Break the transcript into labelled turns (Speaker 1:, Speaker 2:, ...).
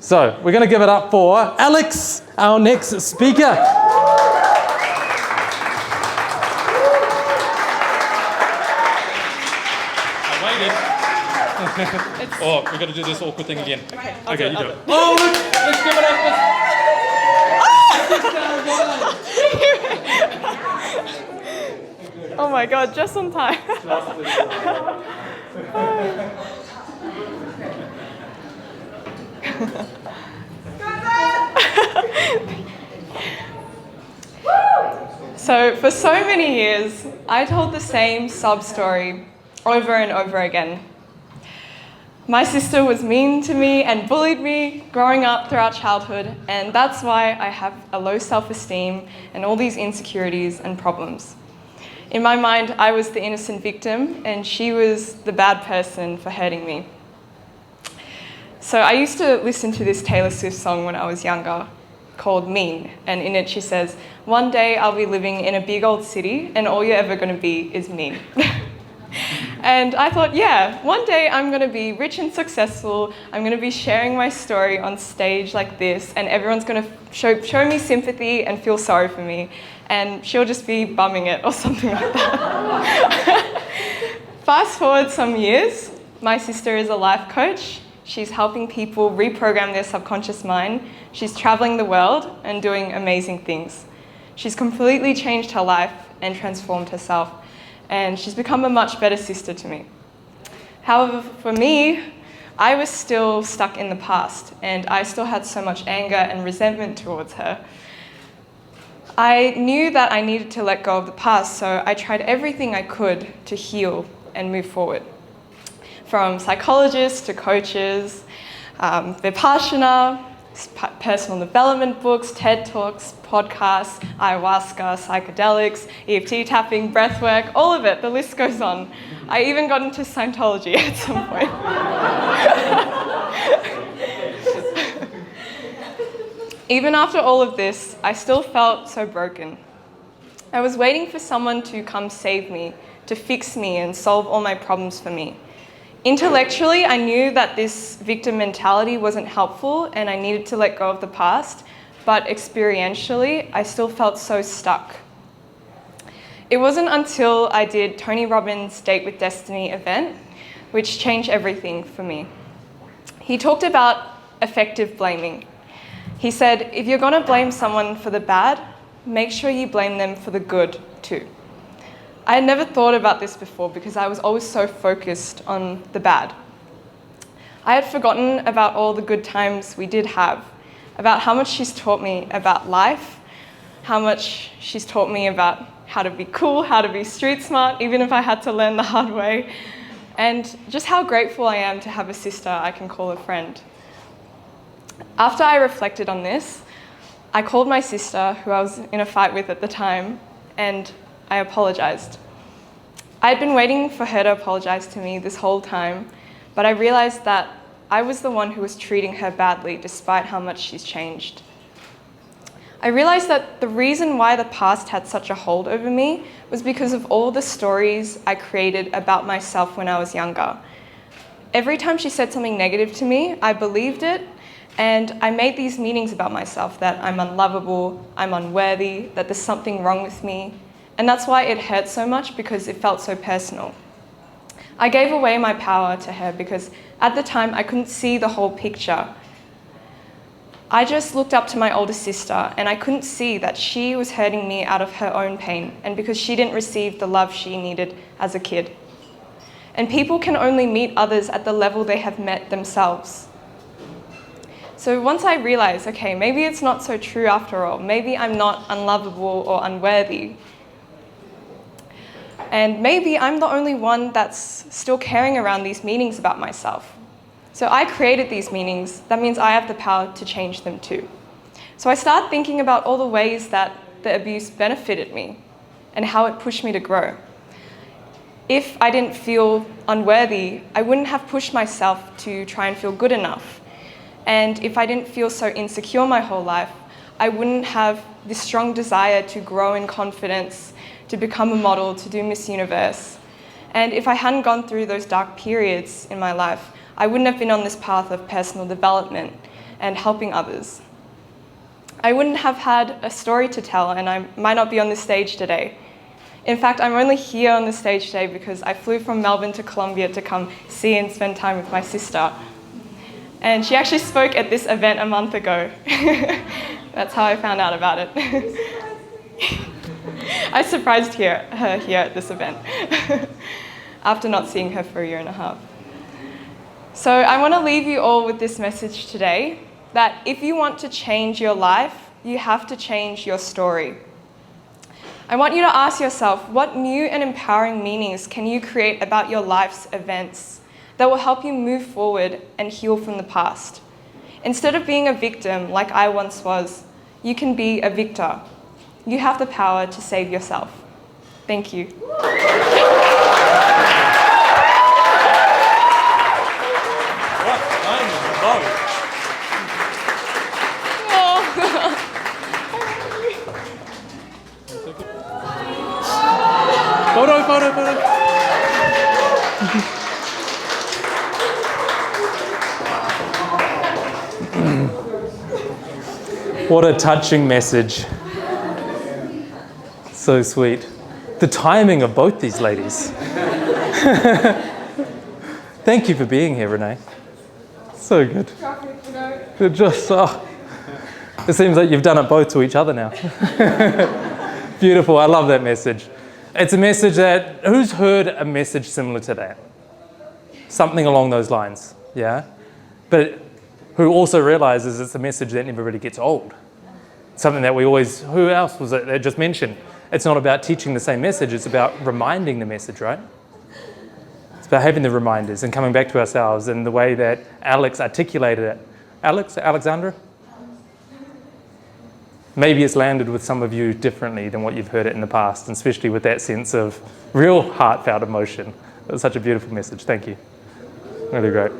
Speaker 1: So we're going to give it up for Alex, our next speaker.
Speaker 2: I waited. Oh, we're going to do this awkward thing again. Okay, you do it.
Speaker 1: Oh, let's give it up.
Speaker 3: Oh my God, just on time. So for so many years, I told the same sob story over and over again. My sister was mean to me and bullied me growing up throughout childhood, and that's why I have a low self-esteem and all these insecurities and problems. In my mind, I was the innocent victim and she was the bad person for hurting me. So I used to listen to this Taylor Swift song when I was younger called Mean, and in it she says, "One day I'll be living in a big old city and all you're ever going to be is mean." And I thought, yeah, one day I'm going to be rich and successful, I'm going to be sharing my story on stage like this, and everyone's going to show me sympathy and feel sorry for me, and she'll just be bumming it or something like that. Fast forward some years, my sister is a life coach. She's helping people reprogram their subconscious mind. She's traveling the world and doing amazing things. She's completely changed her life and transformed herself, and she's become a much better sister to me. However, for me, I was still stuck in the past, and I still had so much anger and resentment towards her. I knew that I needed to let go of the past, so I tried everything I could to heal and move forward. From psychologists to coaches, Vipassana, personal development books, TED Talks, podcasts, ayahuasca, psychedelics, EFT tapping, breathwork, all of it, the list goes on. I even got into Scientology at some point. Even after all of this, I still felt so broken. I was waiting for someone to come save me, to fix me and solve all my problems for me. Intellectually, I knew that this victim mentality wasn't helpful and I needed to let go of the past, but experientially, I still felt so stuck. It wasn't until I did Tony Robbins' Date with Destiny event, which changed everything for me. He talked about effective blaming. He said, if you're going to blame someone for the bad, make sure you blame them for the good too. I had never thought about this before because I was always so focused on the bad. I had forgotten about all the good times we did have, about how much she's taught me about life, how much she's taught me about how to be cool, how to be street smart, even if I had to learn the hard way, and just how grateful I am to have a sister I can call a friend. After I reflected on this, I called my sister, who I was in a fight with at the time, and I apologized. I had been waiting for her to apologize to me this whole time, but I realized that I was the one who was treating her badly despite how much she's changed. I realized that the reason why the past had such a hold over me was because of all the stories I created about myself when I was younger. Every time she said something negative to me, I believed it, and I made these meanings about myself that I'm unlovable, I'm unworthy, that there's something wrong with me. And that's why it hurt so much, because it felt so personal. I gave away my power to her because at the time I couldn't see the whole picture. I just looked up to my older sister and I couldn't see that she was hurting me out of her own pain and because she didn't receive the love she needed as a kid. And people can only meet others at the level they have met themselves. So once I realized, okay, maybe it's not so true after all. Maybe I'm not unlovable or unworthy. And maybe I'm the only one that's still carrying around these meanings about myself. So I created these meanings. That means I have the power to change them too. So I started thinking about all the ways that the abuse benefited me and how it pushed me to grow. If I didn't feel unworthy, I wouldn't have pushed myself to try and feel good enough. And if I didn't feel so insecure my whole life, I wouldn't have this strong desire to grow in confidence, to become a model, to do Miss Universe. And if I hadn't gone through those dark periods in my life, I wouldn't have been on this path of personal development. and helping others. I wouldn't have had a story to tell, and I might not be on this stage today. In fact, I'm only here on the stage today because I flew from Melbourne to Colombia to come see and spend time with my sister. And she actually spoke at this event a month ago. That's how I found out about it. I surprised her here at this event after not seeing her for a year and a half. So I want to leave you all with this message today, that if you want to change your life, you have to change your story. I want you to ask yourself, what new and empowering meanings can you create about your life's events that will help you move forward and heal from the past? Instead of being a victim like I once was, you can be a victor. You have the power to save yourself. Thank you.
Speaker 1: Photo. What a touching message. So sweet. The timing of both these ladies. Thank you for being here, Renee. So good. It just, it seems like you've done it both to each other now. Beautiful. I love that message. It's a message that, who's heard a message similar to that? Something along those lines, yeah? But who also realizes it's a message that never really gets old. Something that we always, who else was it that just mentioned? It's not about teaching the same message, it's about reminding the message, right? It's about having the reminders and coming back to ourselves, and the way that Alex articulated it. Alexandra? Maybe it's landed with some of you differently than what you've heard it in the past, and especially with that sense of real heartfelt emotion. It was such a beautiful message. Thank you. Really great.